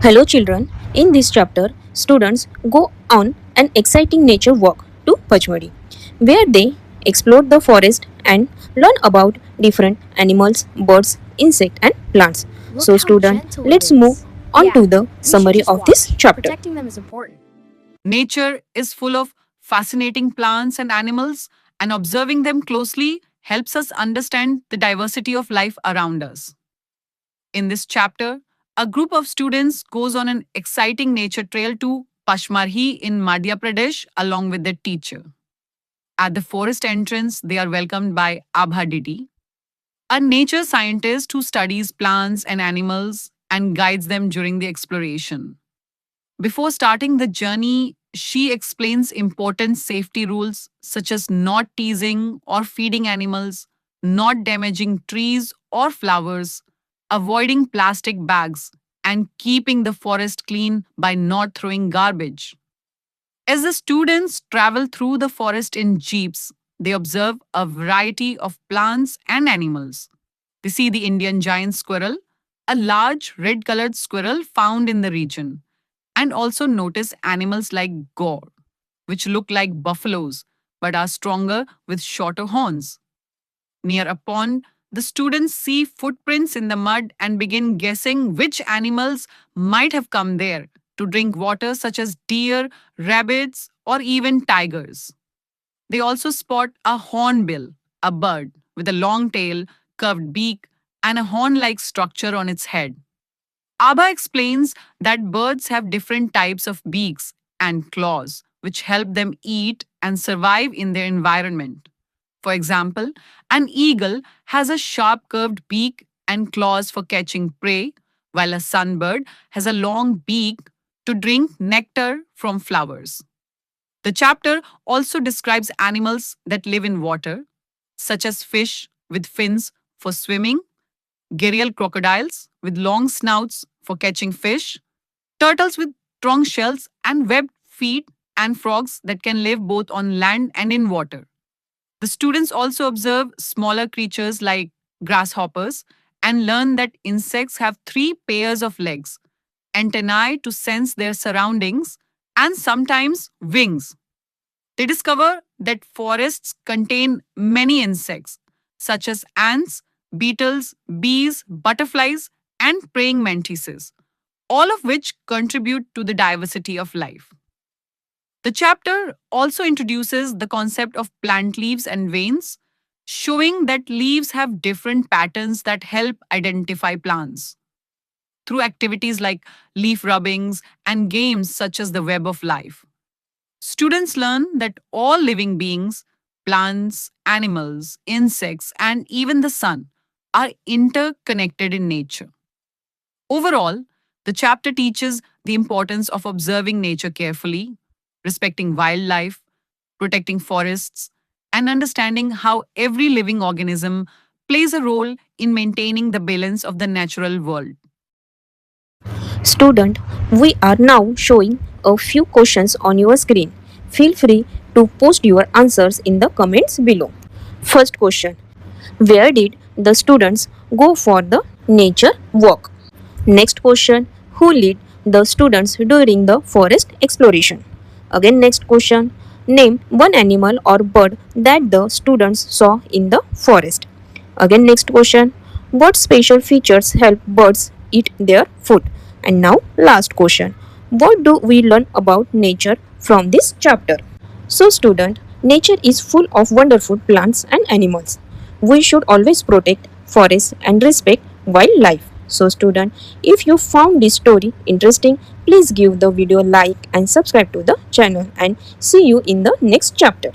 Hello children, in this chapter, students go on an exciting nature walk to Pachmadi, where they explore the forest and learn about different animals, birds, insects and plants. So student, let's move on to the summary of this chapter. Protecting them is important. Nature is full of fascinating plants and animals, and observing them closely helps us understand the diversity of life around us. In this chapter, a group of students goes on an exciting nature trail to Pachmarhi in Madhya Pradesh along with their teacher. At the forest entrance, they are welcomed by Abha Didi, a nature scientist who studies plants and animals and guides them during the exploration. Before starting the journey, she explains important safety rules such as not teasing or feeding animals, not damaging trees or flowers, avoiding plastic bags, and keeping the forest clean by not throwing garbage. As the students travel through the forest in jeeps, they observe a variety of plants and animals. They see the Indian giant squirrel, a large red colored squirrel found in the region, and also notice animals like gaur, which look like buffaloes but are stronger with shorter horns. Near a pond, the students see footprints in the mud and begin guessing which animals might have come there to drink water, such as deer, rabbits, or even tigers. They also spot a hornbill, a bird with a long tail, curved beak, and a horn like structure on its head. Abha explains that birds have different types of beaks and claws, which help them eat and survive in their environment. For example, an eagle has a sharp curved beak and claws for catching prey, while a sunbird has a long beak to drink nectar from flowers. The chapter also describes animals that live in water, such as fish with fins for swimming, gharial crocodiles with long snouts for catching fish, turtles with strong shells, and webbed feet, and frogs that can live both on land and in water. The students also observe smaller creatures like grasshoppers and learn that insects have three pairs of legs, antennae to sense their surroundings, and sometimes wings. They discover that forests contain many insects, such as ants, beetles, bees, butterflies, and praying mantises, all of which contribute to the diversity of life. The chapter also introduces the concept of plant leaves and veins, showing that leaves have different patterns that help identify plants. Through activities like leaf rubbings and games such as the Web of Life, students learn that all living beings, plants, animals, insects, and even the sun, are interconnected in nature. Overall, the chapter teaches the importance of observing nature carefully, respecting wildlife, protecting forests, and understanding how every living organism plays a role in maintaining the balance of the natural world. Student, we are now showing a few questions on your screen. Feel free to post your answers in the comments below. First question: where did the students go for the nature walk? Next question: who led the students during the forest exploration? Again, next question: name one animal or bird that the students saw in the forest. Again, next question: what special features help birds eat their food? And now, last question: what do we learn about nature from this chapter? So, student, nature is full of wonderful plants and animals. We should always protect forests and respect wildlife. So, student, if you found this story interesting, please give the video like and subscribe to the channel, and see you in the next chapter.